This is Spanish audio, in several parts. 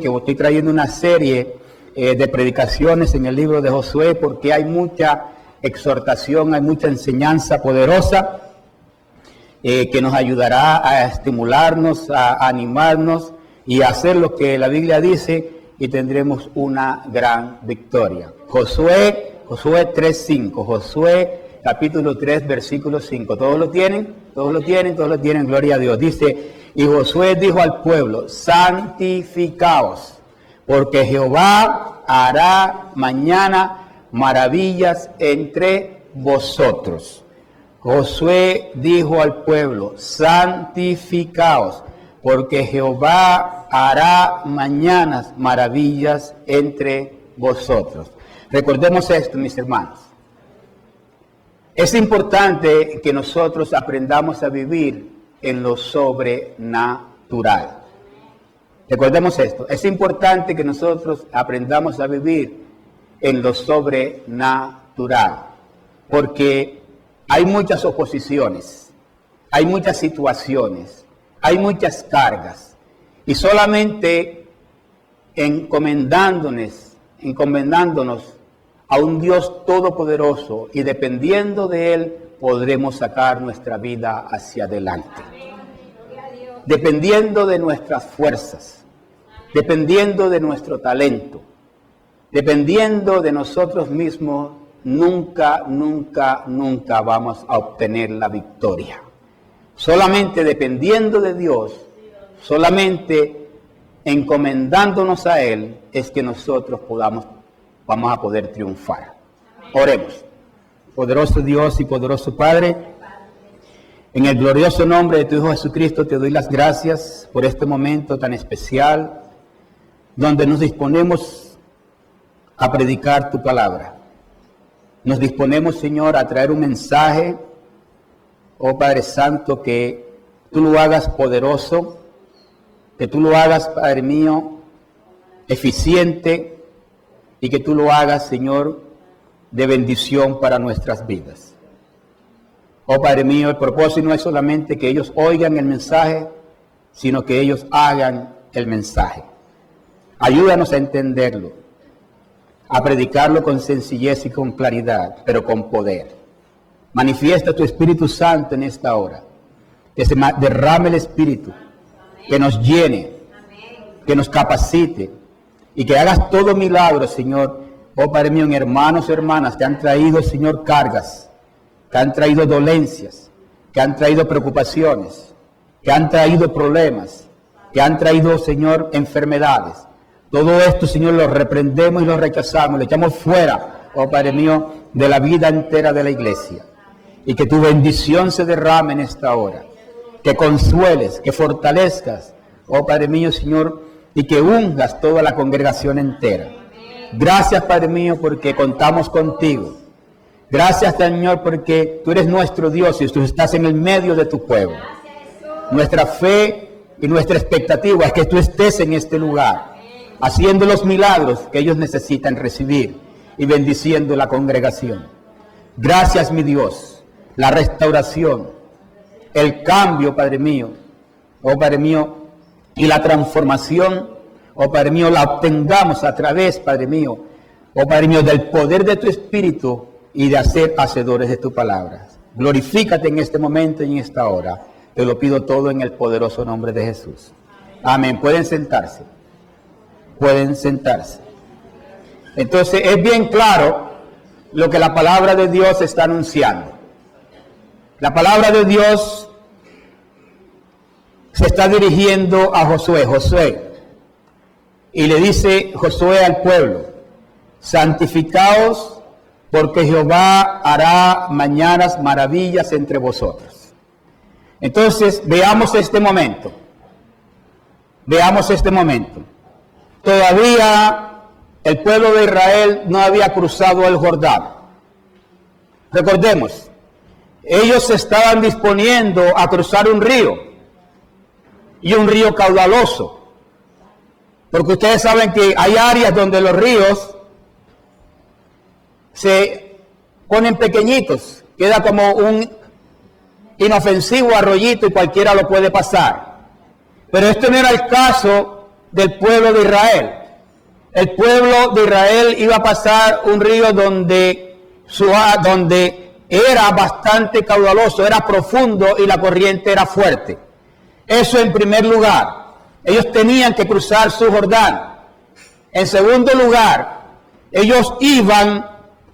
que estoy trayendo una serie de predicaciones en el libro de Josué, porque hay mucha exhortación, hay mucha enseñanza poderosa que nos ayudará a estimularnos, a animarnos y a hacer lo que la Biblia dice, y tendremos una gran victoria. Josué 3:5, Josué capítulo 3, versículo 5. ¿Todos lo tienen? ¿Todos lo tienen? ¿Todos lo tienen? Gloria a Dios. Dice: y Josué dijo al pueblo: santificaos, porque Jehová hará mañana maravillas entre vosotros. Josué dijo al pueblo: santificaos, porque Jehová hará mañana maravillas entre vosotros. Recordemos esto, mis hermanos. Es importante que nosotros aprendamos a vivir en lo sobrenatural. Recordemos esto. Es importante que nosotros aprendamos a vivir en lo sobrenatural, porque hay muchas oposiciones, hay muchas situaciones, hay muchas cargas, y solamente encomendándonos a un Dios todopoderoso y dependiendo de Él, podremos sacar nuestra vida hacia adelante. Dependiendo de nuestras fuerzas, dependiendo de nuestro talento, dependiendo de nosotros mismos, nunca vamos a obtener la victoria. Solamente dependiendo de Dios, solamente encomendándonos a Él, es que nosotros vamos a poder triunfar. Oremos. Poderoso Dios y poderoso Padre, en el glorioso nombre de tu Hijo Jesucristo te doy las gracias por este momento tan especial, donde nos disponemos a predicar tu palabra. Nos disponemos, Señor, a traer un mensaje, oh Padre Santo, que tú lo hagas poderoso, que tú lo hagas, Padre mío, eficiente, y que tú lo hagas, Señor, de bendición para nuestras vidas. Oh Padre mío, el propósito no es solamente que ellos oigan el mensaje, sino que ellos hagan el mensaje. Ayúdanos a entenderlo, a predicarlo con sencillez y con claridad, pero con poder. Manifiesta tu Espíritu Santo en esta hora, que se derrame el Espíritu, que nos llene, que nos capacite, y que hagas todo milagro, Señor, oh Padre mío, en hermanos y hermanas que han traído, Señor, cargas, que han traído dolencias, que han traído preocupaciones, que han traído problemas, que han traído, Señor, enfermedades. Todo esto, Señor, lo reprendemos y lo rechazamos, lo echamos fuera, oh Padre mío, de la vida entera de la iglesia. Y que tu bendición se derrame en esta hora, que consueles, que fortalezcas, oh Padre mío, Señor, y que ungas toda la congregación entera. Gracias, Padre mío, porque contamos contigo. Gracias, Señor, porque tú eres nuestro Dios y tú estás en el medio de tu pueblo. Nuestra fe y nuestra expectativa es que tú estés en este lugar, haciendo los milagros que ellos necesitan recibir y bendiciendo la congregación. Gracias, mi Dios, la restauración, el cambio, Padre mío, oh Padre mío, y la transformación, oh Padre mío, la obtengamos a través, Padre mío, oh Padre mío, del poder de tu Espíritu y de ser hacedores de tu palabra. Glorifícate en este momento y en esta hora. Te lo pido todo en el poderoso nombre de Jesús. Amén. Pueden sentarse. Pueden sentarse. Entonces es bien claro lo que la palabra de Dios está anunciando. La palabra de Dios se está dirigiendo a Josué, y le dice Josué al pueblo: santificaos, porque Jehová hará mañanas maravillas entre vosotros. Entonces, veamos este momento. Todavía el pueblo de Israel no había cruzado el Jordán. Recordemos, ellos se estaban disponiendo a cruzar un río, y un río caudaloso, porque ustedes saben que hay áreas donde los ríos se ponen pequeñitos, queda como un inofensivo arroyito y cualquiera lo puede pasar. Pero este no era el caso del pueblo de Israel. El pueblo de Israel iba a pasar un río donde era bastante caudaloso, era profundo y la corriente era fuerte. Eso en primer lugar. Ellos tenían que cruzar su Jordán. En segundo lugar, ellos iban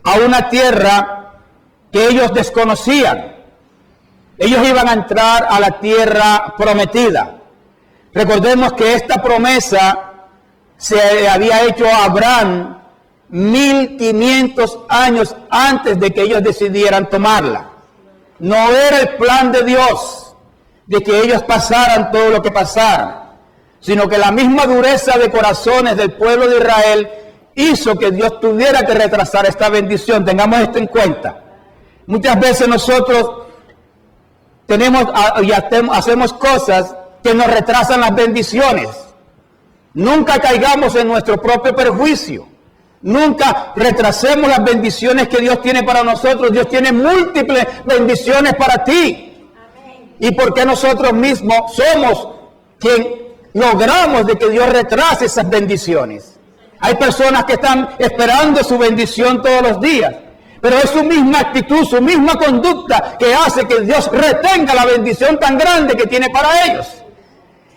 a una tierra que ellos desconocían. Ellos iban a entrar a la tierra prometida. Recordemos que esta promesa se había hecho a Abraham 1500 años antes de que ellos decidieran tomarla. No era el plan de Dios de que ellos pasaran todo lo que pasaran, sino que la misma dureza de corazones del pueblo de Israel hizo que Dios tuviera que retrasar esta bendición. Tengamos esto en cuenta. Muchas veces nosotros hacemos cosas que nos retrasan las bendiciones. Nunca caigamos en nuestro propio perjuicio. Nunca retrasemos las bendiciones que Dios tiene para nosotros. Dios tiene múltiples bendiciones para ti. Amén. ¿Y por qué nosotros mismos somos quien logramos de que Dios retrase esas bendiciones? Hay personas que están esperando su bendición todos los días, pero es su misma actitud, su misma conducta que hace que Dios retenga la bendición tan grande que tiene para ellos.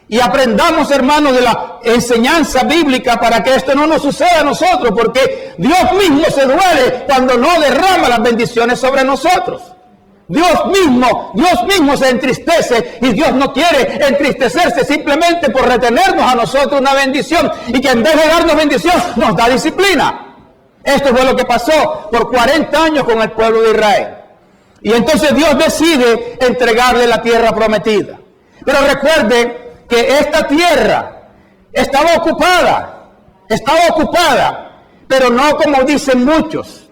Y aprendamos, hermanos, de la enseñanza bíblica para que esto no nos suceda a nosotros, porque Dios mismo se duele cuando no derrama las bendiciones sobre nosotros. Dios mismo se entristece, y Dios no quiere entristecerse simplemente por retenernos a nosotros una bendición, y que en vez de darnos bendición nos da disciplina. Esto fue lo que pasó por 40 años con el pueblo de Israel. Y entonces Dios decide entregarle la tierra prometida. Pero recuerde que esta tierra estaba ocupada, pero no como dicen muchos,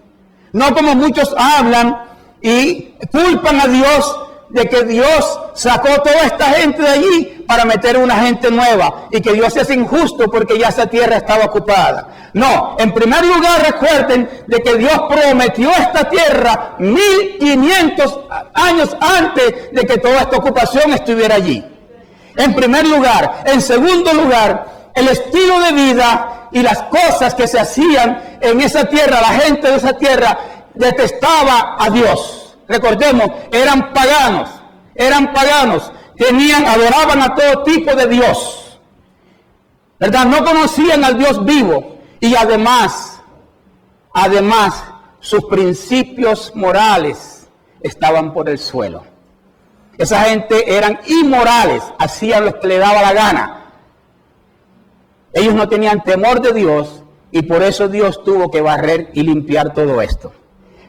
no como muchos hablan y culpan a Dios de que Dios sacó toda esta gente de allí para meter una gente nueva, y que Dios es injusto porque ya esa tierra estaba ocupada. No, en primer lugar recuerden de que Dios prometió esta tierra 1500 años antes de que toda esta ocupación estuviera allí. En primer lugar. En segundo lugar, el estilo de vida y las cosas que se hacían en esa tierra, la gente de esa tierra detestaba a Dios. Recordemos, eran paganos, adoraban a todo tipo de Dios, ¿verdad? No conocían al Dios vivo, y además, sus principios morales estaban por el suelo. Esa gente eran inmorales, hacían lo que le daba la gana. Ellos no tenían temor de Dios, y por eso Dios tuvo que barrer y limpiar todo esto.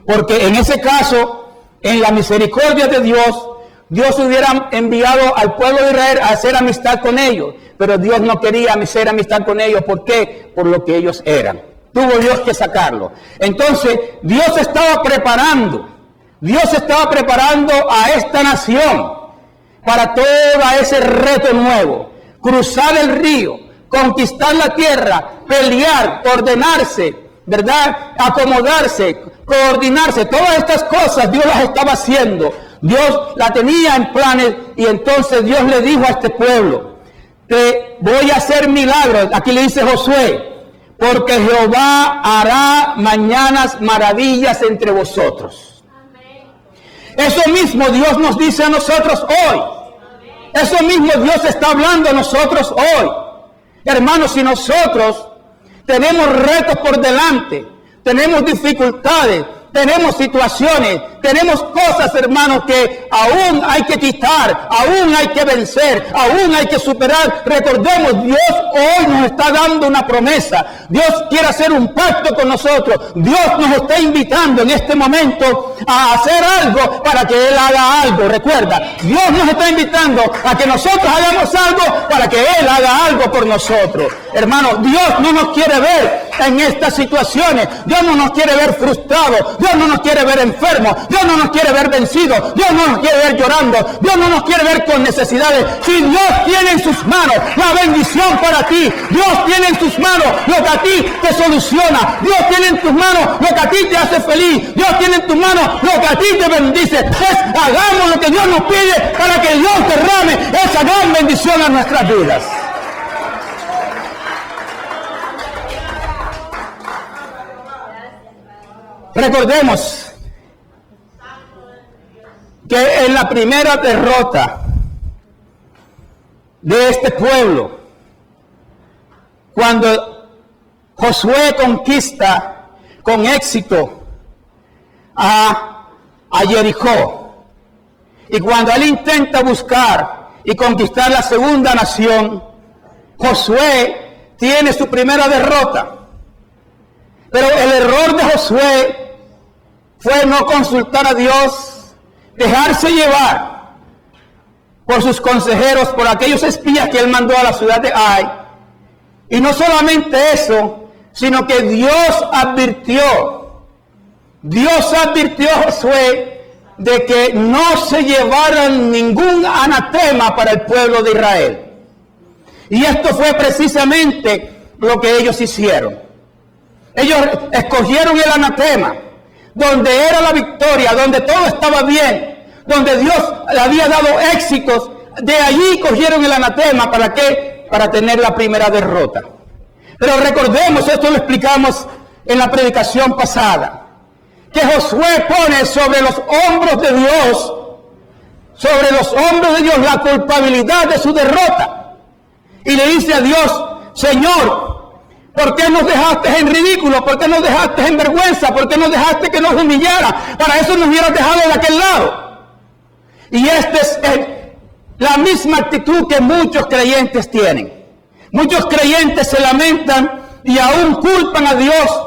Porque en ese caso, en la misericordia de Dios, Dios hubiera enviado al pueblo de Israel a hacer amistad con ellos. Pero Dios no quería hacer amistad con ellos. ¿Por qué? Por lo que ellos eran. Tuvo Dios que sacarlo. Entonces, Dios estaba preparando a esta nación para todo ese reto nuevo. Cruzar el río, conquistar la tierra, pelear, ordenarse, ¿verdad? Acomodarse, coordinarse. Todas estas cosas Dios las estaba haciendo. Dios la tenía en planes, y entonces Dios le dijo a este pueblo: te voy a hacer milagros. Aquí le dice Josué: porque Jehová hará mañanas maravillas entre vosotros. Eso mismo Dios nos dice a nosotros hoy. Eso mismo Dios está hablando a nosotros hoy. Hermanos, si nosotros tenemos retos por delante, tenemos dificultades, tenemos situaciones, tenemos cosas, hermanos, que aún hay que quitar, aún hay que vencer, aún hay que superar. Recordemos, Dios hoy nos está dando una promesa. Dios quiere hacer un pacto con nosotros. Dios nos está invitando en este momento a hacer algo para que Él haga algo. Recuerda, Dios nos está invitando a que nosotros hagamos algo para que Él haga algo por nosotros. Hermanos, Dios no nos quiere ver en estas situaciones. Dios no nos quiere ver frustrados. Dios no nos quiere ver enfermos. Dios no nos quiere ver vencidos. Dios no nos quiere ver llorando. Dios no nos quiere ver con necesidades. Si Dios tiene en sus manos la bendición para ti, Dios tiene en sus manos lo que a ti te soluciona. Dios tiene en tus manos lo que a ti te hace feliz. Dios tiene en tus manos lo que a ti te bendice. Hagamos lo que Dios nos pide para que Dios derrame esa gran bendición a nuestras vidas. Recordemos que en la primera derrota de este pueblo, cuando Josué conquista con éxito a Jericó, y cuando él intenta buscar y conquistar la segunda nación, Josué tiene su primera derrota. Pero el error de Josué fue no consultar a Dios, dejarse llevar por sus consejeros, por aquellos espías que él mandó a la ciudad de Ai. Y no solamente eso, sino que Dios advirtió a Josué de que no se llevaran ningún anatema para el pueblo de Israel. Y esto fue precisamente lo que ellos hicieron. Ellos escogieron el anatema, donde era la victoria, donde todo estaba bien, donde Dios le había dado éxitos. De allí cogieron el anatema. ¿Para qué? Para tener la primera derrota. Pero recordemos, esto lo explicamos en la predicación pasada, que Josué pone sobre los hombros de Dios, la culpabilidad de su derrota. Y le dice a Dios: Señor, ¿por qué nos dejaste en ridículo? ¿Por qué nos dejaste en vergüenza? ¿Por qué nos dejaste que nos humillara? Para eso nos hubieras dejado de aquel lado. Y esta es la misma actitud que muchos creyentes tienen. Muchos creyentes se lamentan y aún culpan a Dios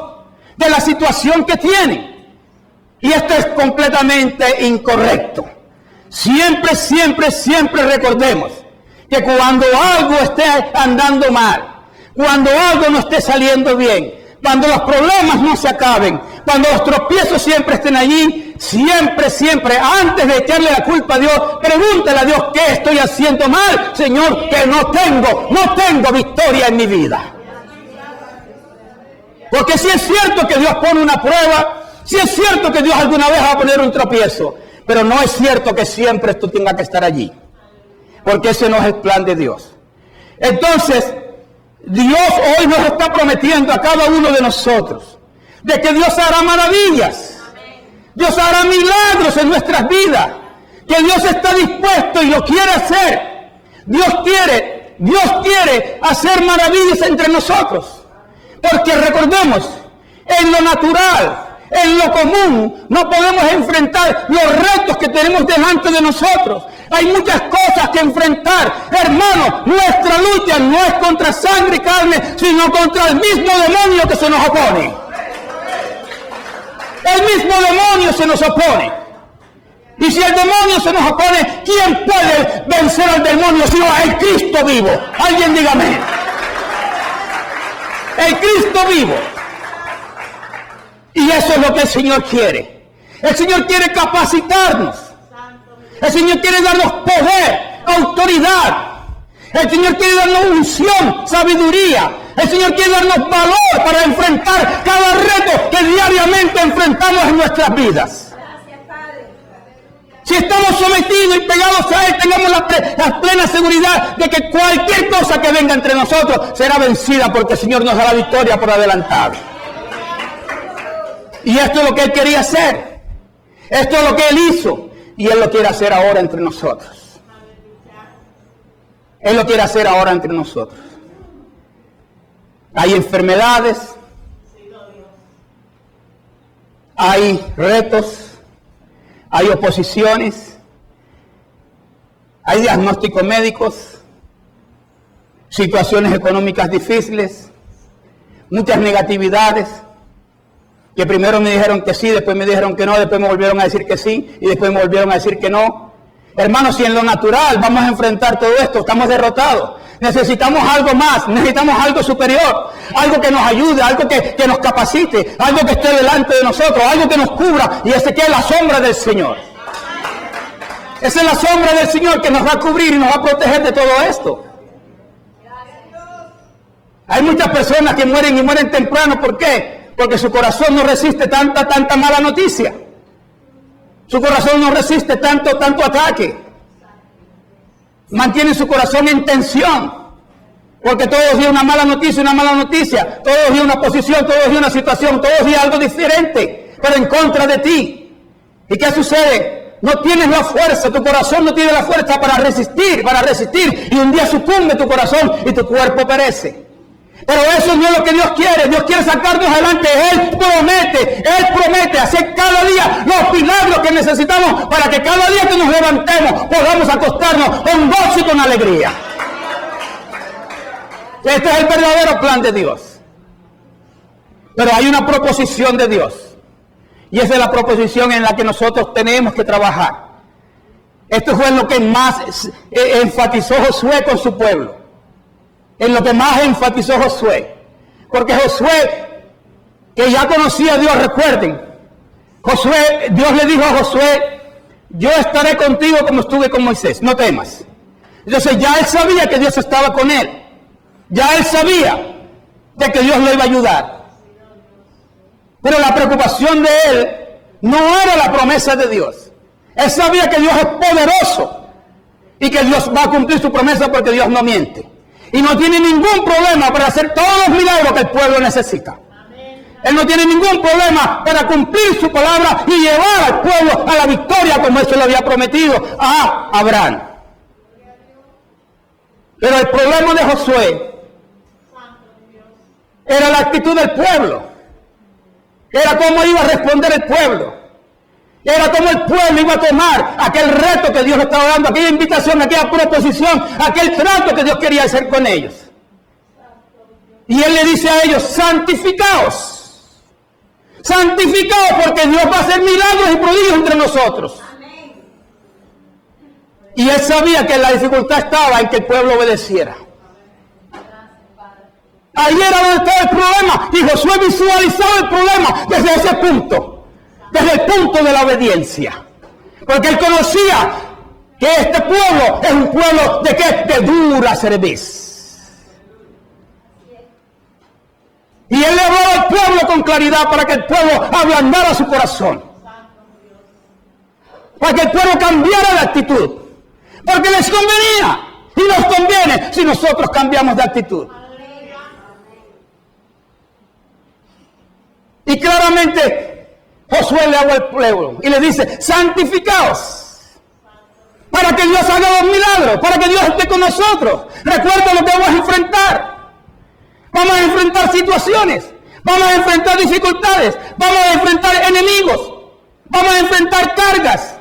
de la situación que tienen. Y esto es completamente incorrecto. Siempre recordemos que cuando algo esté andando mal, cuando algo no esté saliendo bien, cuando los problemas no se acaben, cuando los tropiezos siempre estén allí, siempre, antes de echarle la culpa a Dios, pregúntale a Dios: ¿qué estoy haciendo mal, Señor? Que no tengo victoria en mi vida. Porque si es cierto que Dios pone una prueba, si es cierto que Dios alguna vez va a poner un tropiezo, pero no es cierto que siempre esto tenga que estar allí, porque ese no es el plan de Dios. Entonces, Dios hoy nos está prometiendo a cada uno de nosotros de que Dios hará maravillas. Dios hará milagros en nuestras vidas. Que Dios está dispuesto y lo quiere hacer. Dios quiere hacer maravillas entre nosotros. Porque recordemos, en lo natural, en lo común, no podemos enfrentar los retos que tenemos delante de nosotros. Hay muchas cosas que enfrentar. Hermano, nuestra lucha no es contra sangre y carne, sino contra el mismo demonio que se nos opone. El mismo demonio se nos opone. Y si el demonio se nos opone, ¿quién puede vencer al demonio sino el Cristo vivo? Alguien dígame. El Cristo vivo. Y eso es lo que el Señor quiere. El Señor quiere capacitarnos. El Señor quiere darnos poder, autoridad. El Señor quiere darnos unción, sabiduría. El Señor quiere darnos valor para enfrentar cada reto que diariamente enfrentamos en nuestras vidas. Si estamos sometidos y pegados a Él, tengamos la plena seguridad de que cualquier cosa que venga entre nosotros será vencida, porque el Señor nos da la victoria por adelantado. Y esto es lo que Él quería hacer. Esto es lo que Él hizo. Y Él lo quiere hacer ahora entre nosotros. Él lo quiere hacer ahora entre nosotros. Hay enfermedades. Hay retos. Hay oposiciones. Hay diagnósticos médicos. Situaciones económicas difíciles. Muchas negatividades. Que primero me dijeron que sí, después me dijeron que no, después me volvieron a decir que sí, y después me volvieron a decir que no. Hermanos, si en lo natural vamos a enfrentar todo esto, estamos derrotados. Necesitamos algo más, necesitamos algo superior, algo que nos ayude, algo que nos capacite, algo que esté delante de nosotros, algo que nos cubra, y ese que es la sombra del Señor. Esa es la sombra del Señor que nos va a cubrir y nos va a proteger de todo esto. Hay muchas personas que mueren y mueren temprano. ¿Por qué? Porque su corazón no resiste tanta mala noticia. Su corazón no resiste tanto ataque. Mantiene su corazón en tensión. Porque todos los días una mala noticia. Todos los días una posición, todos los días una situación, todos los días algo diferente. pero en contra de ti. ¿Y qué sucede? No tienes la fuerza, tu corazón no tiene la fuerza para resistir, y un día sucumbe tu corazón y tu cuerpo perece. Pero eso no es lo que Dios quiere sacarnos adelante. Él promete hacer cada día los milagros que necesitamos para que cada día que nos levantemos podamos acostarnos con gozo y con alegría. Este es el verdadero plan de Dios. Pero hay una proposición de Dios. Y esa es la proposición en la que nosotros tenemos que trabajar. Esto fue lo que más enfatizó Josué con su pueblo. En lo que más enfatizó Josué. Porque Josué, que ya conocía a Dios, recuerden, Dios le dijo a Josué, yo estaré contigo como estuve con Moisés, no temas. Entonces ya él sabía que Dios estaba con él. Ya él sabía de que Dios lo iba a ayudar. Pero la preocupación de él no era la promesa de Dios. Él sabía que Dios es poderoso y que Dios va a cumplir su promesa porque Dios no miente. Y no tiene ningún problema para hacer todos los milagros que el pueblo necesita. Él no tiene ningún problema para cumplir su palabra y llevar al pueblo a la victoria como eso le había prometido a Abraham. Pero el problema de Josué era la actitud del pueblo. Era cómo iba a responder el pueblo. Era cómo el pueblo iba a tomar aquel reto que Dios le estaba dando, aquella invitación, aquella proposición, aquel trato que Dios quería hacer con ellos. Y Él le dice a ellos, santificaos. Santificaos porque Dios va a hacer milagros y prodigios entre nosotros. Y Él sabía que la dificultad estaba en que el pueblo obedeciera. Ahí era donde estaba el problema. Y Josué visualizaba el problema desde ese punto. Desde el punto de la obediencia. Porque él conocía que este pueblo es un pueblo de ¿qué? De dura cerviz. Y él le hablaba al pueblo con claridad para que el pueblo ablandara su corazón. Para que el pueblo cambiara de actitud. Porque les convenía. Y nos conviene si nosotros cambiamos de actitud. Y claramente Josué le habla al pueblo y le dice, santificaos, para que Dios haga los milagros, para que Dios esté con nosotros. Recuerda lo que vamos a enfrentar. Vamos a enfrentar situaciones, vamos a enfrentar dificultades, vamos a enfrentar enemigos, vamos a enfrentar cargas.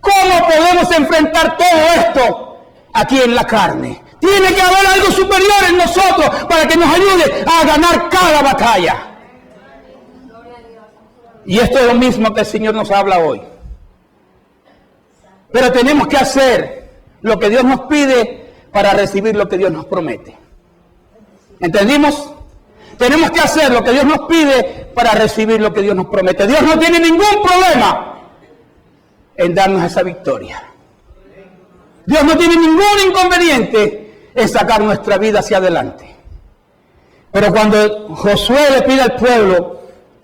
¿Cómo podemos enfrentar todo esto aquí en la carne? Tiene que haber algo superior en nosotros para que nos ayude a ganar cada batalla. Y esto es lo mismo que el Señor nos habla hoy. Pero tenemos que hacer lo que Dios nos pide para recibir lo que Dios nos promete. ¿Entendimos? Tenemos que hacer lo que Dios nos pide para recibir lo que Dios nos promete. Dios no tiene ningún problema en darnos esa victoria. Dios no tiene ningún inconveniente en sacar nuestra vida hacia adelante. Pero cuando Josué le pide al pueblo,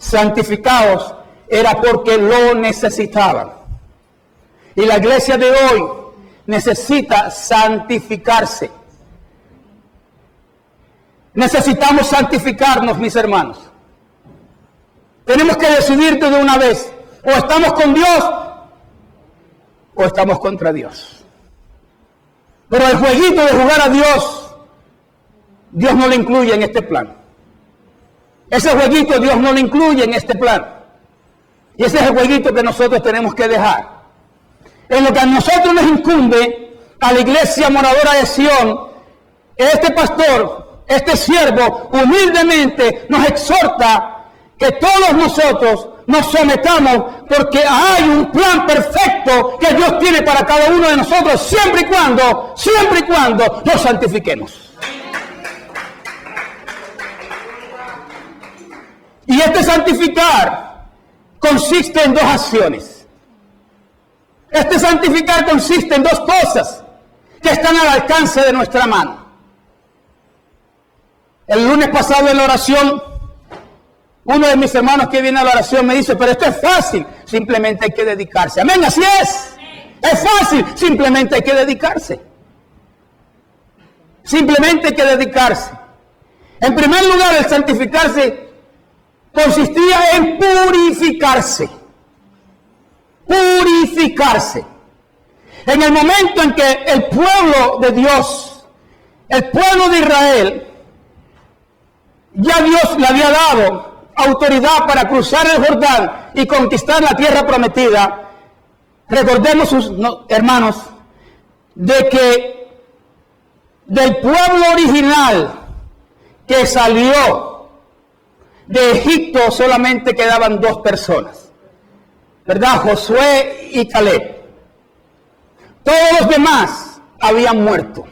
santificaos, era porque lo necesitaban. Y la iglesia de hoy necesita santificarse. Necesitamos santificarnos, mis hermanos. Tenemos que decidir de una vez. O estamos con Dios o estamos contra Dios. Pero el jueguito de jugar a Dios, Dios no lo incluye en este plan. Ese jueguito Dios no lo incluye en este plan. Y ese es el jueguito que nosotros tenemos que dejar. En lo que a nosotros nos incumbe, a la iglesia moradora de Sión, este pastor, este siervo, humildemente nos exhorta que todos nosotros nos sometamos porque hay un plan perfecto que Dios tiene para cada uno de nosotros siempre y cuando nos santifiquemos. Y este santificar consiste en dos acciones. Este santificar consiste en dos cosas que están al alcance de nuestra mano. El lunes pasado en la oración, uno de mis hermanos que viene a la oración me dice, pero esto es fácil, simplemente hay que dedicarse. Amén, así es. Es fácil, simplemente hay que dedicarse. Simplemente hay que dedicarse. En primer lugar, el santificarse consistía en purificarse. Purificarse. En el momento en que el pueblo de Dios, el pueblo de Israel, ya Dios le había dado autoridad para cruzar el Jordán y conquistar la tierra prometida. Recordemos, hermanos, de que del pueblo original que salió de Egipto solamente quedaban 2 personas, ¿verdad? Josué y Caleb. Todos los demás habían muerto.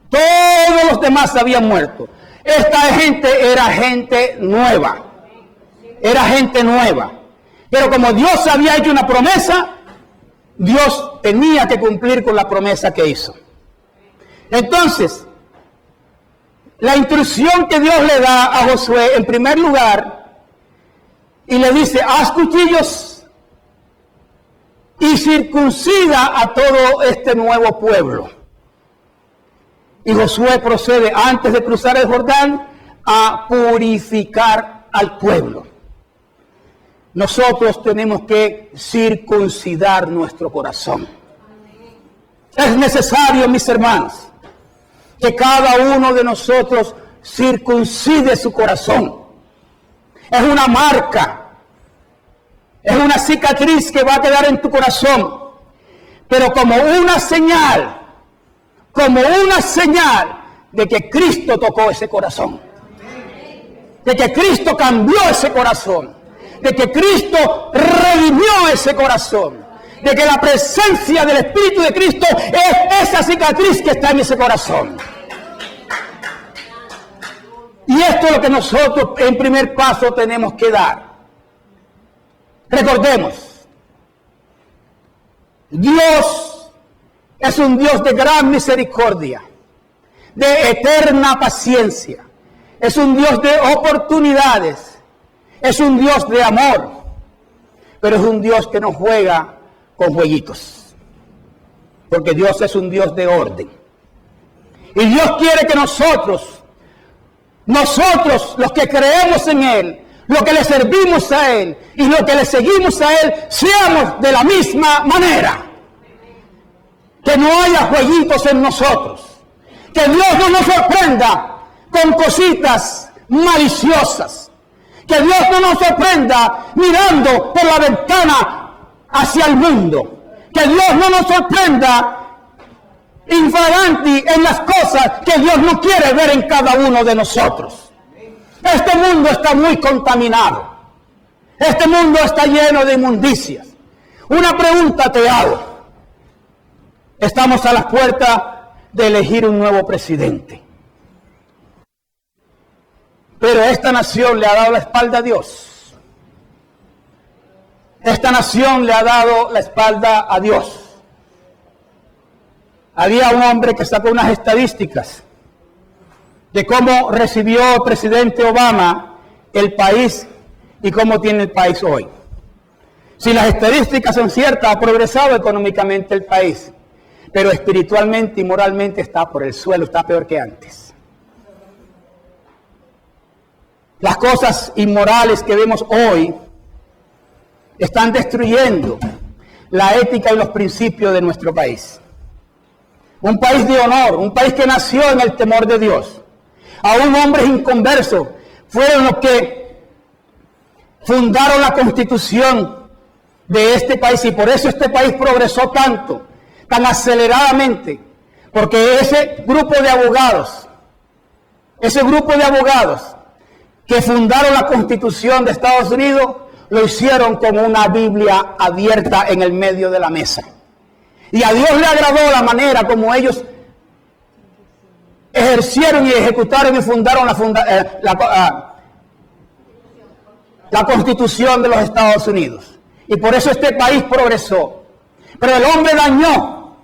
Todos los demás habían muerto. Esta gente era gente nueva. Era gente nueva. Pero como Dios había hecho una promesa, Dios tenía que cumplir con la promesa que hizo. Entonces, la instrucción que Dios le da a Josué, en primer lugar, y le dice, haz cuchillos y circuncida a todo este nuevo pueblo. Y Josué procede, antes de cruzar el Jordán, a purificar al pueblo. Nosotros tenemos que circuncidar nuestro corazón. Es necesario, mis hermanos, que cada uno de nosotros circuncide su corazón. Es una marca, es una cicatriz que va a quedar en tu corazón, pero como una señal de que Cristo tocó ese corazón, de que Cristo cambió ese corazón, de que Cristo redimió ese corazón, de que la presencia del Espíritu de Cristo es esa cicatriz que está en ese corazón. Y esto es lo que nosotros en primer paso tenemos que dar. Recordemos, Dios es un Dios de gran misericordia, de eterna paciencia, es un Dios de oportunidades, es un Dios de amor, pero es un Dios que no juega con jueguitos, porque Dios es un Dios de orden. Y Dios quiere que nosotros los que creemos en Él, los que le servimos a Él y los que le seguimos a Él, seamos de la misma manera. Que no haya jueguitos en nosotros. Que Dios no nos sorprenda con cositas maliciosas. Que Dios no nos sorprenda mirando por la ventana hacia el mundo. Que Dios no nos sorprenda infraganti en las cosas que Dios no quiere ver en cada uno de nosotros. Este mundo está muy contaminado. Este mundo está lleno de inmundicias. Una pregunta te hago. Estamos a las puertas de elegir un nuevo presidente. Pero esta nación le ha dado la espalda a Dios. Esta nación le ha dado la espalda a Dios. Había un hombre que sacó unas estadísticas de cómo recibió el presidente Obama el país y cómo tiene el país hoy. Si las estadísticas son ciertas, ha progresado económicamente el país, pero espiritualmente y moralmente está por el suelo, está peor que antes. Las cosas inmorales que vemos hoy están destruyendo la ética y los principios de nuestro país. Un país de honor, un país que nació en el temor de Dios. Aún hombres inconversos fueron los que fundaron la constitución de este país, y por eso este país progresó tanto, tan aceleradamente, porque ese grupo de abogados que fundaron la Constitución de Estados Unidos, lo hicieron con una Biblia abierta en el medio de la mesa. Y a Dios le agradó la manera como ellos ejercieron y ejecutaron y fundaron la Constitución de los Estados Unidos. Y por eso este país progresó. Pero el hombre dañó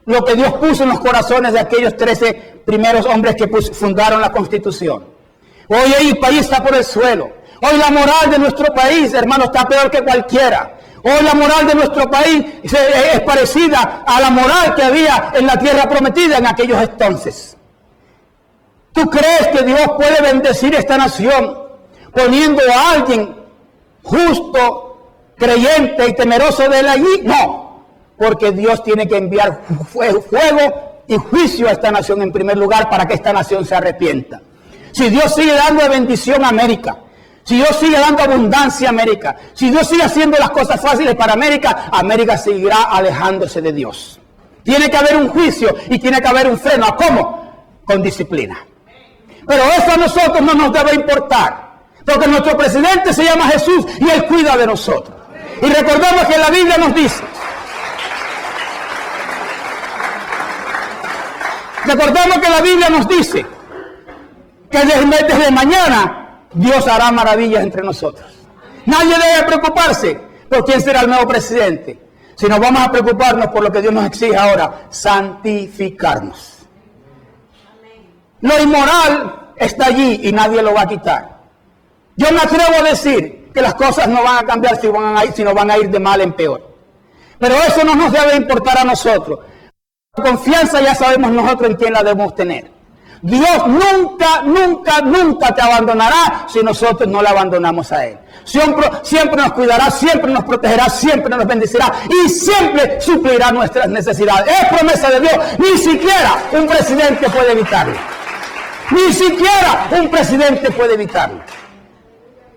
lo que Dios puso en los corazones de aquellos 13 primeros hombres que fundaron la Constitución. Hoy el país está por el suelo. Hoy la moral de nuestro país, hermano, está peor que cualquiera. Hoy la moral de nuestro país es parecida a la moral que había en la tierra prometida en aquellos entonces. ¿Tú crees que Dios puede bendecir esta nación? poniendo a alguien justo, creyente y temeroso de él allí. No, porque Dios tiene que enviar fuego y juicio a esta nación en primer lugar para que esta nación se arrepienta. Si Dios sigue dando bendición a América, si Dios sigue dando abundancia a América, si Dios sigue haciendo las cosas fáciles para América, América seguirá alejándose de Dios. Tiene que haber un juicio y tiene que haber un freno. ¿Cómo? Con disciplina. Pero eso a nosotros no nos debe importar, porque nuestro presidente se llama Jesús y Él cuida de nosotros. Y recordemos que la Biblia nos dice, que desde mañana Dios hará maravillas entre nosotros. Nadie debe preocuparse por quién será el nuevo presidente, sino vamos a preocuparnos por lo que Dios nos exige ahora: santificarnos. Lo inmoral está allí y nadie lo va a quitar. Yo me atrevo a decir que las cosas no van a cambiar sino van a ir de mal en peor. Pero eso no nos debe importar a nosotros. La confianza ya sabemos nosotros en quién la debemos tener. Dios nunca, nunca, nunca te abandonará si nosotros no le abandonamos a Él. Siempre nos cuidará, siempre nos protegerá, siempre nos bendecirá y siempre suplirá nuestras necesidades. Es promesa de Dios. Ni siquiera un presidente puede evitarlo. Ni siquiera un presidente puede evitarlo.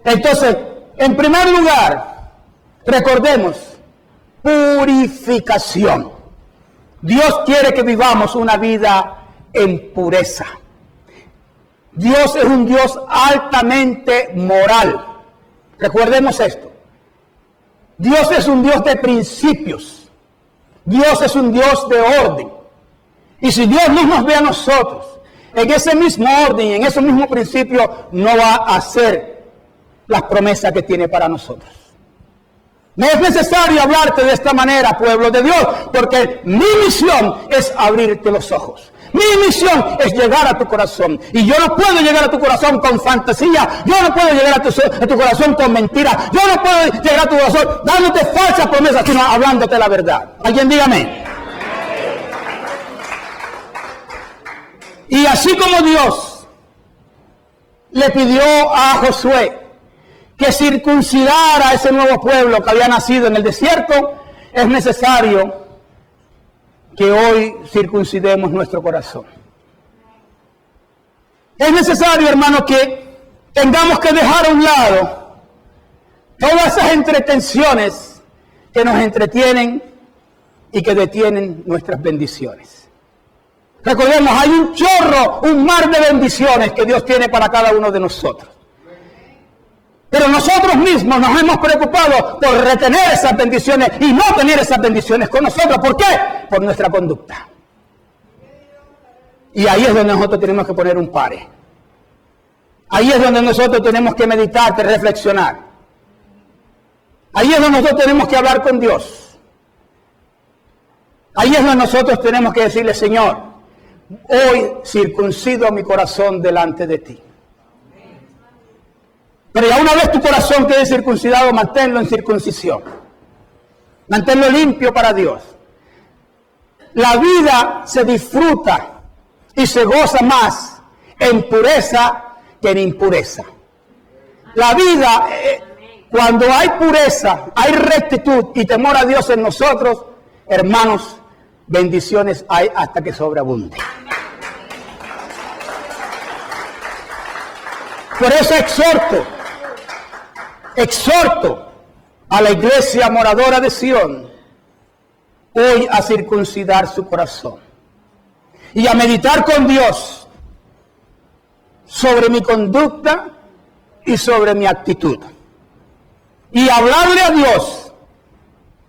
Entonces, en primer lugar, recordemos, purificación. Dios quiere que vivamos una vida en pureza. Dios es un Dios altamente moral. Recordemos esto. Dios es un Dios de principios. Dios es un Dios de orden. Y si Dios no nos ve a nosotros en ese mismo orden y en ese mismo principio, no va a hacer las promesas que tiene para nosotros. No es necesario hablarte de esta manera, pueblo de Dios, porque mi misión es abrirte los ojos. Mi misión es llegar a tu corazón. Y yo no puedo llegar a tu corazón con fantasía. Yo no puedo llegar a tu corazón con mentiras. Yo no puedo llegar a tu corazón dándote falsas promesas, sino hablándote la verdad. ¿Alguien dígame? Y así como Dios le pidió a Josué que circuncidara a ese nuevo pueblo que había nacido en el desierto, es necesario que hoy circuncidemos nuestro corazón. Es necesario, hermano, que tengamos que dejar a un lado todas esas entretenciones que nos entretienen y que detienen nuestras bendiciones. Recordemos, hay un chorro, un mar de bendiciones que Dios tiene para cada uno de nosotros. Pero nosotros mismos nos hemos preocupado por retener esas bendiciones y no tener esas bendiciones con nosotros. ¿Por qué? Por nuestra conducta. Y ahí es donde nosotros tenemos que poner un pare. Ahí es donde nosotros tenemos que meditar, que reflexionar. Ahí es donde nosotros tenemos que hablar con Dios. Ahí es donde nosotros tenemos que decirle: Señor, hoy circuncido mi corazón delante de ti. Pero ya una vez tu corazón quede circuncidado, manténlo en circuncisión. Manténlo limpio para Dios. La vida se disfruta y se goza más en pureza que en impureza. La vida, cuando hay pureza, hay rectitud y temor a Dios en nosotros, hermanos, bendiciones hay hasta que sobreabunde. Por eso exhorto a la iglesia moradora de Sión hoy a circuncidar su corazón y a meditar con Dios sobre mi conducta y sobre mi actitud, y hablarle a Dios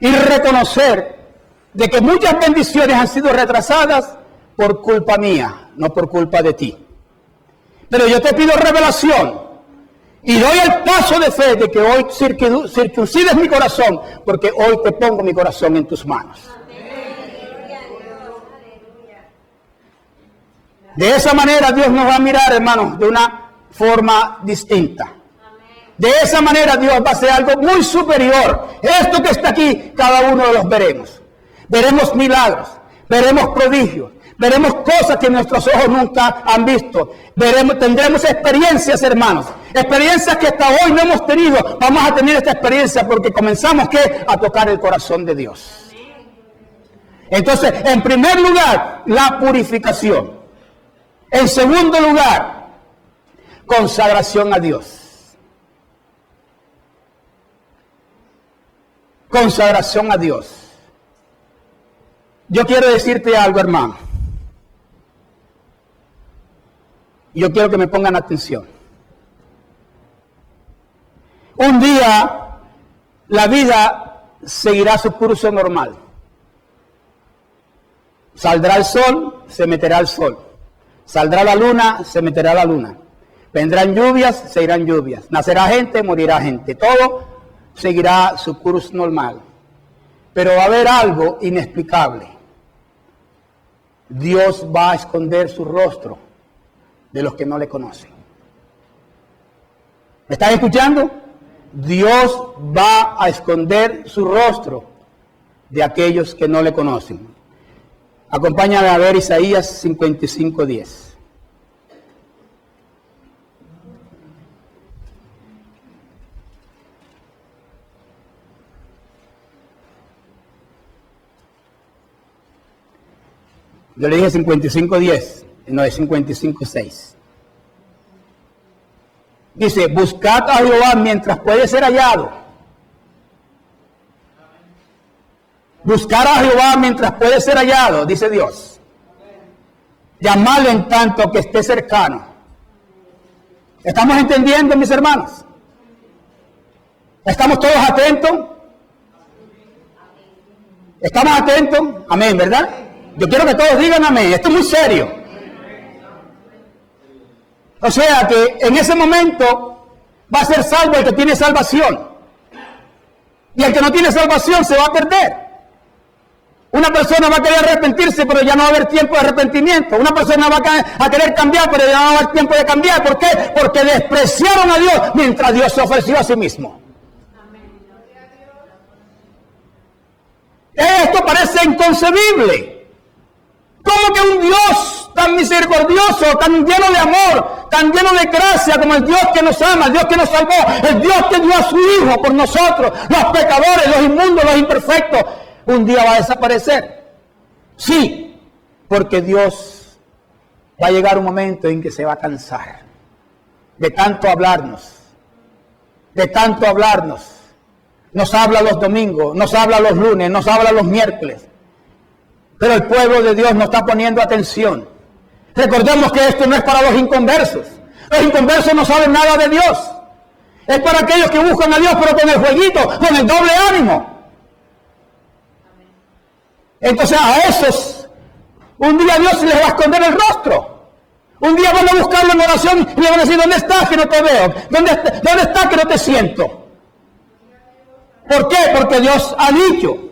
y reconocer de que muchas bendiciones han sido retrasadas por culpa mía, no por culpa de ti. Pero yo te pido revelación y doy el paso de fe de que hoy circuncides mi corazón, porque hoy te pongo mi corazón en tus manos. De esa manera Dios nos va a mirar, hermanos, de una forma distinta. De esa manera Dios va a hacer algo muy superior. Esto que está aquí, cada uno de los veremos. Veremos milagros, veremos prodigios, Veremos cosas que nuestros ojos nunca han visto. Tendremos experiencias, hermanos. Experiencias que hasta hoy no hemos tenido. Vamos a tener esta experiencia porque comenzamos a tocar el corazón de Dios. Entonces, en primer lugar, la purificación. En segundo lugar, consagración a Dios. Consagración a Dios. Yo quiero decirte algo, hermano. Yo quiero que me pongan atención. Un día la vida seguirá su curso normal. Saldrá el sol, se meterá el sol. Saldrá la luna, se meterá la luna. Vendrán lluvias, se irán lluvias. Nacerá gente, morirá gente. Todo seguirá su curso normal. Pero va a haber algo inexplicable. Dios va a esconder su rostro de los que no le conocen. ¿Me están escuchando? Dios va a esconder su rostro de aquellos que no le conocen. Acompáñame a ver Isaías 55:10. Yo le dije 55:10, no es 55:6. Dice, buscad a Jehová mientras puede ser hallado. Buscar a Jehová mientras puede ser hallado, dice Dios. Llamadlo en tanto que esté cercano. ¿Estamos entendiendo, mis hermanos? ¿Estamos todos atentos? ¿Estamos atentos? Amén, ¿verdad? Yo quiero que todos digan amén. Esto es muy serio. O sea que en ese momento va a ser salvo el que tiene salvación. Y el que no tiene salvación se va a perder. Una persona va a querer arrepentirse, pero ya no va a haber tiempo de arrepentimiento. Una persona va a querer cambiar, pero ya no va a haber tiempo de cambiar. ¿Por qué? Porque despreciaron a Dios mientras Dios se ofreció a sí mismo. Esto parece inconcebible. ¿Cómo que un Dios tan misericordioso, tan lleno de amor, tan lleno de gracia como el Dios que nos ama, el Dios que nos salvó, el Dios que dio a su Hijo por nosotros, los pecadores, los inmundos, los imperfectos, un día va a desaparecer? Sí, porque Dios va a llegar un momento en que se va a cansar de tanto hablarnos, de tanto hablarnos. Nos habla los domingos, nos habla los lunes, nos habla los miércoles. Pero el pueblo de Dios no está poniendo atención. Recordemos que esto no es para los inconversos. Los inconversos no saben nada de Dios. Es para aquellos que buscan a Dios, pero con el jueguito, con el doble ánimo. Entonces a esos, un día Dios les va a esconder el rostro. Un día van a buscarlo en oración y le van a decir, ¿dónde estás que no te veo? ¿Dónde estás que no te siento? ¿Por qué? Porque Dios ha dicho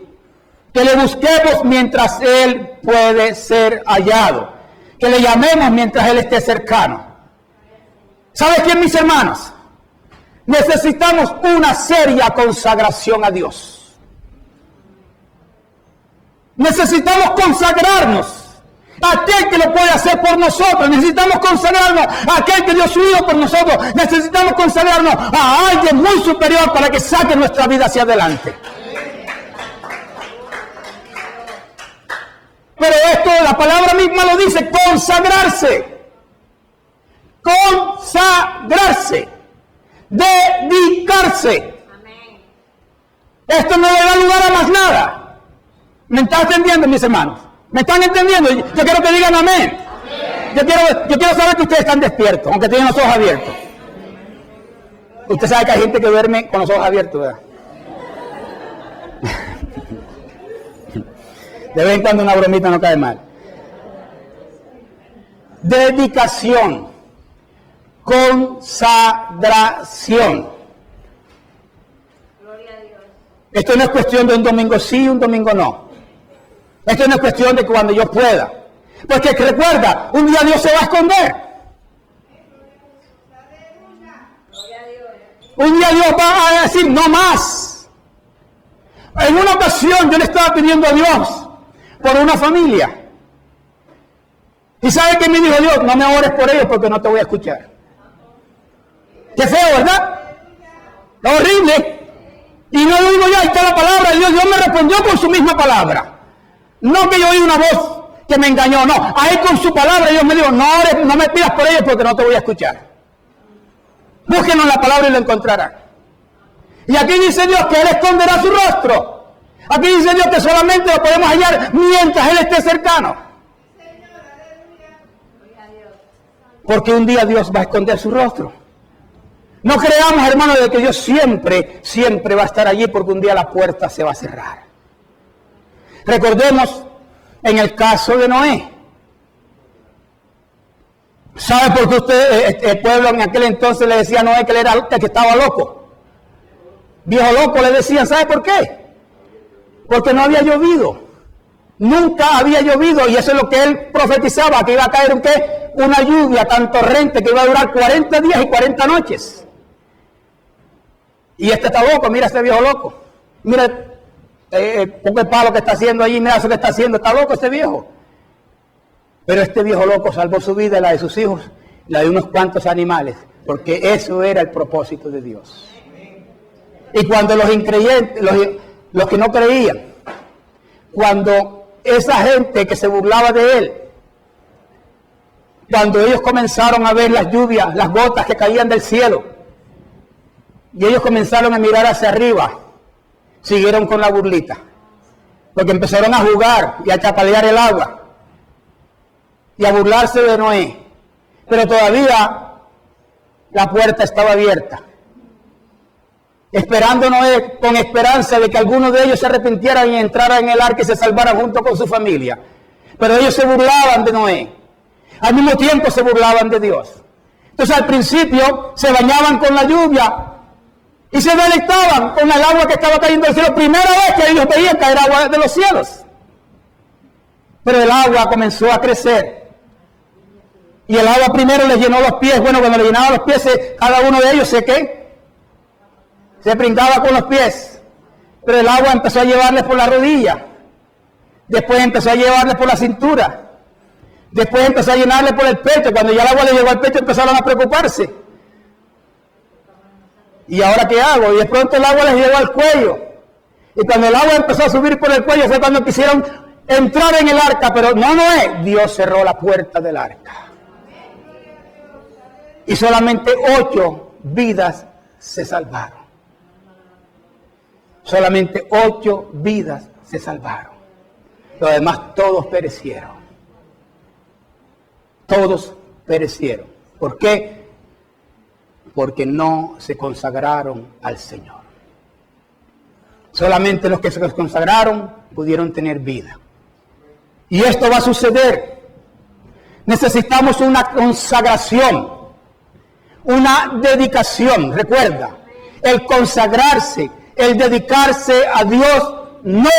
que le busquemos mientras Él puede ser hallado. Que le llamemos mientras Él esté cercano. ¿Sabe qué, mis hermanos? Necesitamos una seria consagración a Dios. Necesitamos consagrarnos a aquel que lo puede hacer por nosotros. Necesitamos consagrarnos a aquel que dio su Hijo por nosotros. Necesitamos consagrarnos a alguien muy superior para que saque nuestra vida hacia adelante. Pero esto, la palabra misma lo dice, consagrarse. Consagrarse. Dedicarse. Amén. Esto no le da lugar a más nada. ¿Me están entendiendo, mis hermanos? ¿Me están entendiendo? Yo quiero que digan amén. Amén. Yo quiero saber que ustedes están despiertos, aunque tienen los ojos abiertos. Usted sabe que hay gente que duerme con los ojos abiertos, ¿verdad? De vez en cuando una bromita no cae mal. Dedicación. Consagración. Gloria a Dios. Esto no es cuestión de un domingo sí, un domingo no. Esto no es cuestión de cuando yo pueda. Porque recuerda, un día Dios se va a esconder. Un día Dios va a decir, no más. En una ocasión yo le estaba pidiendo a Dios por una familia. ¿Y sabe qué me dijo Dios? No me ores por ellos porque no te voy a escuchar. Qué feo, ¿verdad? Es horrible. Y no lo digo yo, ahí está la palabra de Dios. Dios me respondió con su misma palabra. No que yo oí una voz que me engañó, no. Ahí con su palabra Dios me dijo, no ores, no me pidas por ellos porque no te voy a escuchar. Búsquenos la palabra y lo encontrarán. Y aquí dice Dios que Él esconderá su rostro. Aquí dice Dios que solamente lo podemos hallar mientras Él esté cercano. Porque un día Dios va a esconder su rostro. No creamos, hermanos, de que Dios siempre va a estar allí porque un día la puerta se va a cerrar. Recordemos en el caso de Noé. ¿Sabe por qué el pueblo en aquel entonces le decía a Noé que él era que estaba loco? Viejo loco le decían, ¿sabe por qué? Porque no había llovido. Nunca había llovido y eso es lo que él profetizaba, que iba a caer una lluvia tan torrente que iba a durar 40 días y 40 noches. Y este está loco, mira este viejo loco. Mira poco el palo que está haciendo allí, mira eso que está haciendo, está loco este viejo. Pero este viejo loco salvó su vida, la de sus hijos, la de unos cuantos animales, porque eso era el propósito de Dios. Y cuando los increyentes, los que no creían, cuando esa gente que se burlaba de él, cuando ellos comenzaron a ver las lluvias, las gotas que caían del cielo, y ellos comenzaron a mirar hacia arriba, siguieron con la burlita, porque empezaron a jugar y a chapalear el agua, y a burlarse de Noé, pero todavía la puerta estaba abierta, esperando Noé con esperanza de que algunos de ellos se arrepintieran y entraran en el arca y se salvaran junto con su familia. Pero ellos se burlaban de Noé, al mismo tiempo se burlaban de Dios. Entonces al principio se bañaban con la lluvia y se deleitaban con el agua que estaba cayendo del cielo, primera vez que ellos veían caer agua de los cielos. Pero el agua comenzó a crecer. Y el agua primero les llenó los pies. Bueno, cuando le llenaba los pies, cada uno de ellos se brincaba con los pies. Pero el agua empezó a llevarles por la rodilla. Después empezó a llevarles por la cintura. Después empezó a llenarles por el pecho. Cuando ya el agua les llegó al pecho, empezaron a preocuparse. ¿Y ahora qué hago? Y de pronto el agua les llegó al cuello. Y cuando el agua empezó a subir por el cuello, fue cuando quisieron entrar en el arca. Pero no es. Dios cerró la puerta del arca. Y solamente 8 vidas se salvaron. Solamente 8 vidas se salvaron. Los demás todos perecieron. Todos perecieron. ¿Por qué? Porque no se consagraron al Señor. Solamente los que se consagraron pudieron tener vida. Y esto va a suceder. Necesitamos una consagración, una dedicación. Recuerda, el consagrarse, el dedicarse a Dios no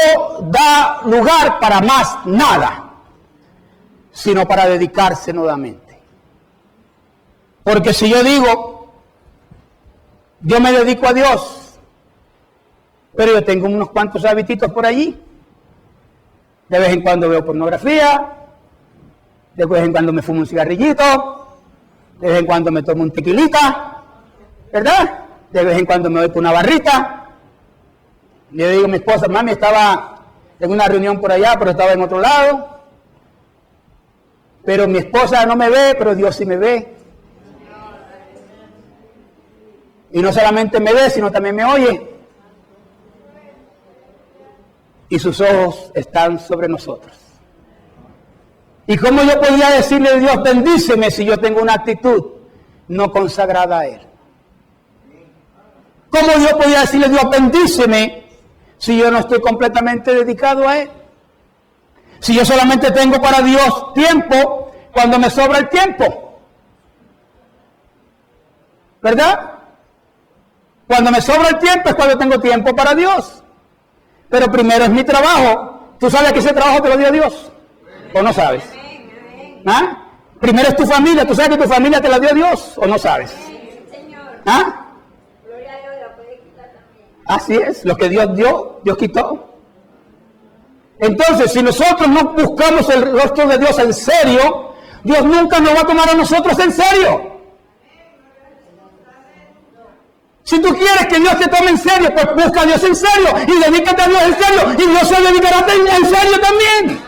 da lugar para más nada, sino para dedicarse nuevamente. Porque si yo digo, yo me dedico a Dios, pero yo tengo unos cuantos habititos por allí, de vez en cuando veo pornografía, de vez en cuando me fumo un cigarrillito, de vez en cuando me tomo un tequilita, ¿verdad? De vez en cuando me doy por una barrita. Le digo a mi esposa, mami, estaba en una reunión por allá, pero estaba en otro lado. Pero mi esposa no me ve, pero Dios sí me ve. Y no solamente me ve, sino también me oye. Y sus ojos están sobre nosotros. ¿Y cómo yo podía decirle a Dios, bendíceme, si yo tengo una actitud no consagrada a Él? ¿Cómo yo podía decirle a Dios, bendíceme, si yo no estoy completamente dedicado a Él? Si yo solamente tengo para Dios tiempo cuando me sobra el tiempo. ¿Verdad? Cuando me sobra el tiempo es cuando tengo tiempo para Dios. Pero primero es mi trabajo. ¿Tú sabes que ese trabajo te lo dio Dios? ¿O no sabes? ¿Ah? Primero es tu familia. ¿Tú sabes que tu familia te la dio Dios? ¿O no sabes? ¿Ah? Así es, lo que Dios dio, Dios quitó. Entonces, si nosotros no buscamos el rostro de Dios en serio, Dios nunca nos va a tomar a nosotros en serio. Si tú quieres que Dios te tome en serio, pues busca a Dios en serio y dedícate a Dios en serio y Dios se dedicará en serio también.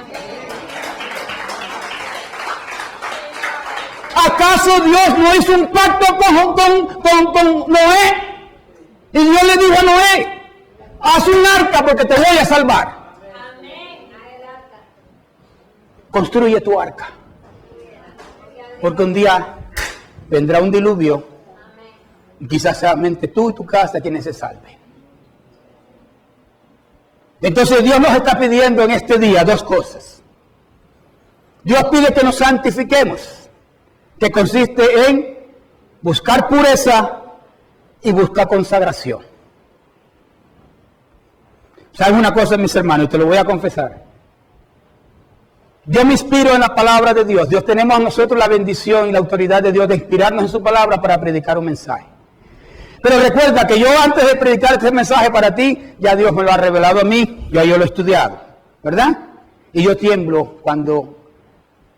¿Acaso Dios no hizo un pacto con Noé? Y Dios le dijo a Noé, haz un arca porque te voy a salvar. Construye tu arca. Porque un día vendrá un diluvio y quizás solamente tú y tu casa quienes se salven. Entonces Dios nos está pidiendo en este día dos cosas. Dios pide que nos santifiquemos, que consiste en buscar pureza y buscar consagración. ¿Sabes una cosa, mis hermanos? Y te lo voy a confesar. Yo me inspiro en la palabra de Dios. Dios, tenemos nosotros la bendición y la autoridad de Dios de inspirarnos en su palabra para predicar un mensaje. Pero recuerda que yo antes de predicar este mensaje para ti, ya Dios me lo ha revelado a mí, ya yo lo he estudiado, ¿verdad? Y yo tiemblo cuando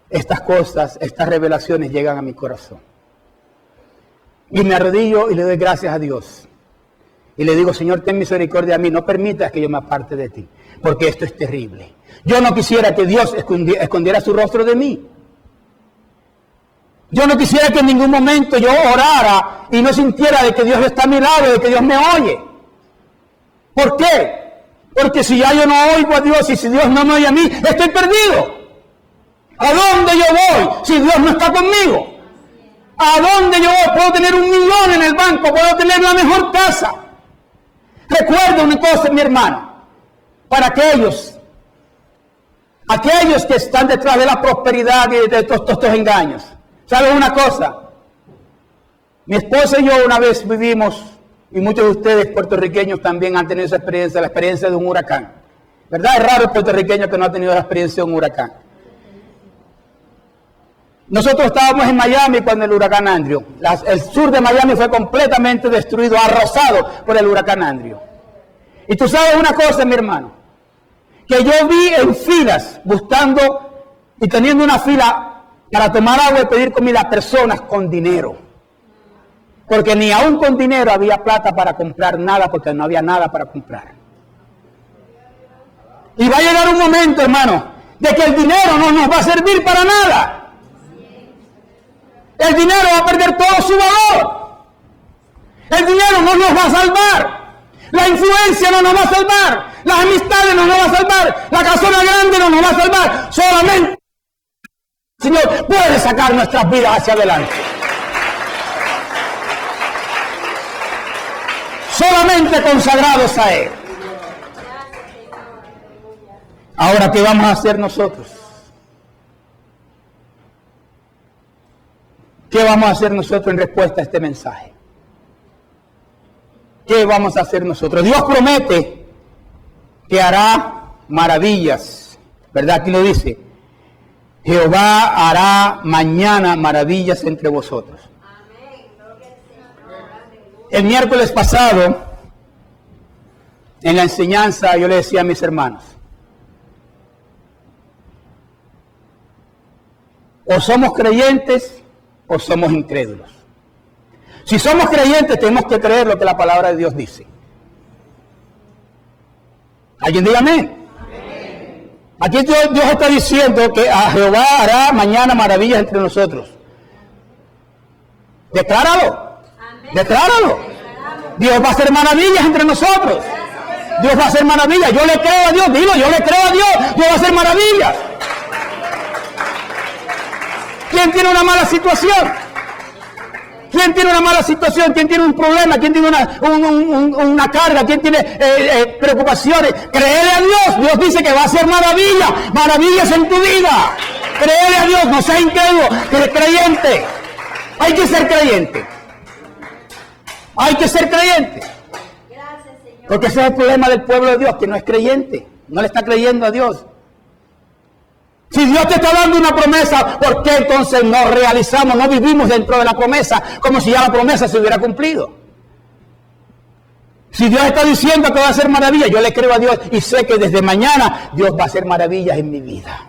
estas cosas, estas revelaciones llegan a mi corazón. Y me arrodillo y le doy gracias a Dios. Y le digo, Señor, ten misericordia de mí, no permitas que yo me aparte de ti, porque esto es terrible. Yo no quisiera que Dios escondiera su rostro de mí. Yo no quisiera que en ningún momento yo orara y no sintiera de que Dios está a mi lado, de que Dios me oye. ¿Por qué? Porque si ya yo no oigo a Dios y si Dios no me oye a mí, estoy perdido. ¿A dónde yo voy si Dios no está conmigo? ¿A dónde yo voy? Puedo tener 1 millón en el banco, puedo tener la mejor casa. Recuerda una cosa, mi hermano, para aquellos que están detrás de la prosperidad y de todos estos engaños. ¿Sabes una cosa? Mi esposa y yo una vez vivimos, y muchos de ustedes puertorriqueños también han tenido esa experiencia, la experiencia de un huracán. ¿Verdad? Es raro el puertorriqueño que no ha tenido la experiencia de un huracán. Nosotros estábamos en Miami cuando el huracán Andrew. El sur de Miami fue completamente destruido, arrasado por el huracán Andrew. Y tú sabes una cosa, mi hermano, que yo vi en filas buscando y teniendo una fila para tomar agua y pedir comida a personas con dinero. Porque ni aún con dinero había plata para comprar nada, porque no había nada para comprar. Y va a llegar un momento, hermano, de que el dinero no nos va a servir para nada. El dinero va a perder todo su valor. El dinero no nos va a salvar. La influencia no nos va a salvar. Las amistades no nos va a salvar. La casona grande no nos va a salvar. Solamente el Señor puede sacar nuestras vidas hacia adelante. Solamente consagrados a Él. Ahora, ¿qué vamos a hacer nosotros? ¿Qué vamos a hacer nosotros en respuesta a este mensaje? ¿Qué vamos a hacer nosotros? Dios promete que hará maravillas, ¿verdad? Aquí lo dice. Jehová hará mañana maravillas entre vosotros. El miércoles pasado, en la enseñanza, yo le decía a mis hermanos, o somos creyentes o somos incrédulos. Si somos creyentes, tenemos que creer lo que la palabra de Dios dice. ¿Alguien diga amén? Amén. Aquí Dios está diciendo que a Jehová hará mañana maravillas entre nosotros. Decláralo. Amén. Decláralo. Dios va a hacer maravillas entre nosotros. Dios va a hacer maravillas. Yo le creo a Dios. Dilo, yo le creo a Dios. Dios va a hacer maravillas. ¿Quién tiene una mala situación? ¿Quién tiene una mala situación? ¿Quién tiene un problema? ¿Quién tiene una carga? ¿Quién tiene preocupaciones? Créele a Dios. Dios dice que va a hacer maravillas, maravillas en tu vida. Créele a Dios, no seas incrédulo, eres creyente. Hay que ser creyente. Hay que ser creyente. Porque ese es el problema del pueblo de Dios, que no es creyente. No le está creyendo a Dios. Si Dios te está dando una promesa, ¿por qué entonces no realizamos, no vivimos dentro de la promesa como si ya la promesa se hubiera cumplido? Si Dios está diciendo que va a hacer maravillas, yo le creo a Dios y sé que desde mañana Dios va a hacer maravillas en mi vida.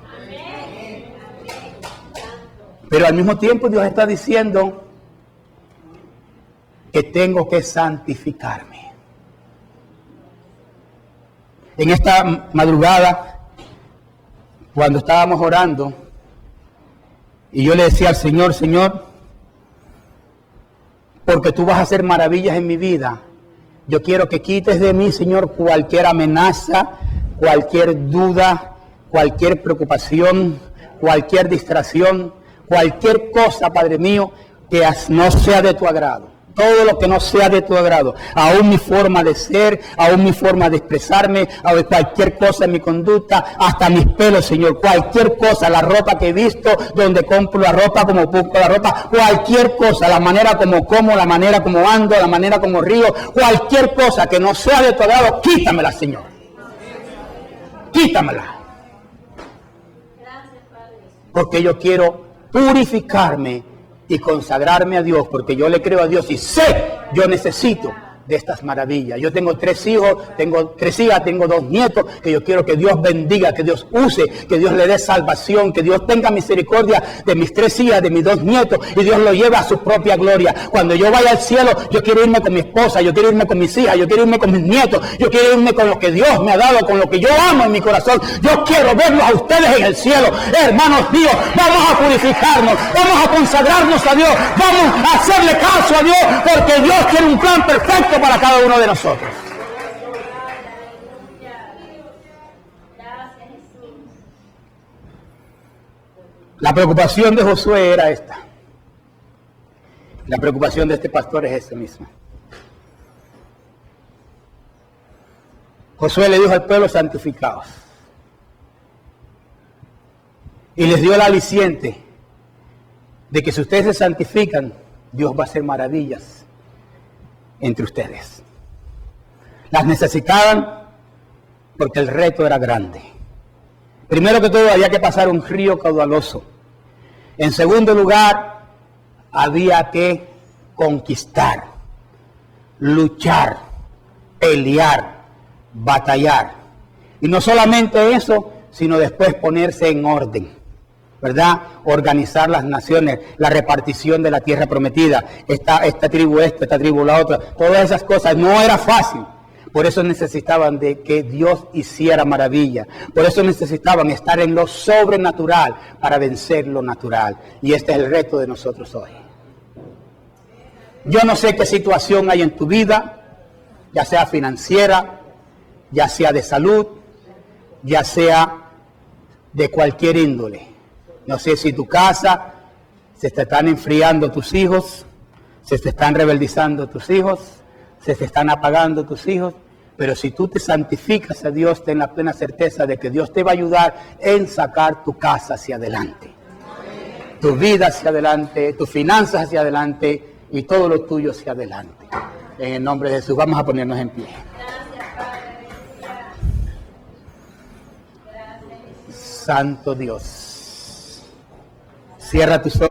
Pero al mismo tiempo Dios está diciendo que tengo que santificarme. En esta madrugada, cuando estábamos orando, y yo le decía al Señor, Señor, porque tú vas a hacer maravillas en mi vida, yo quiero que quites de mí, Señor, cualquier amenaza, cualquier duda, cualquier preocupación, cualquier distracción, cualquier cosa, Padre mío, que no sea de tu agrado. Todo lo que no sea de tu agrado, aún mi forma de ser, aún mi forma de expresarme, aún cualquier cosa en mi conducta, hasta mis pelos, Señor, cualquier cosa, la ropa que he visto, donde compro la ropa, como busco la ropa, cualquier cosa, la manera como como, la manera como ando, la manera como río, cualquier cosa que no sea de tu agrado, quítamela, Señor. Quítamela. Porque yo quiero purificarme y consagrarme a Dios, porque yo le creo a Dios y sé, yo necesito de estas maravillas. Yo tengo 3 hijos, tengo 3 hijas, tengo 2 nietos, que yo quiero que Dios bendiga, que Dios use, que Dios le dé salvación, que Dios tenga misericordia de mis 3 hijas, de mis 2 nietos, y Dios lo lleve a su propia gloria. Cuando yo vaya al cielo, yo quiero irme con mi esposa, yo quiero irme con mis hijas, yo quiero irme con mis nietos, yo quiero irme con lo que Dios me ha dado, con lo que yo amo en mi corazón. Yo quiero verlos a ustedes en el cielo. Hermanos míos, vamos a purificarnos, vamos a consagrarnos a Dios, vamos a hacerle caso a Dios, porque Dios tiene un plan perfecto para cada uno de nosotros. La preocupación de Josué era esta. La preocupación de este pastor es esta misma. Josué le dijo al pueblo: santificaos. Y les dio el aliciente de que si ustedes se santifican, Dios va a hacer maravillas entre ustedes. Las necesitaban porque el reto era grande. Primero que todo, había que pasar un río caudaloso. En segundo lugar, había que conquistar, luchar, pelear, batallar. Y no solamente eso, sino después ponerse en orden, ¿verdad? Organizar las naciones, la repartición de la tierra prometida, esta tribu esta tribu la otra, todas esas cosas. No era fácil. Por eso necesitaban de que Dios hiciera maravilla. Por eso necesitaban estar en lo sobrenatural para vencer lo natural. Y este es el reto de nosotros hoy. Yo no sé qué situación hay en tu vida, ya sea financiera, ya sea de salud, ya sea de cualquier índole. No sé si tu casa se te están enfriando tus hijos, se te están rebeldizando tus hijos, se te están apagando tus hijos, pero si tú te santificas a Dios, ten la plena certeza de que Dios te va a ayudar en sacar tu casa hacia adelante, tu vida hacia adelante, tus finanzas hacia adelante y todo lo tuyo hacia adelante. En el nombre de Jesús, vamos a ponernos en pie. Santo Dios, cierra tus ojos.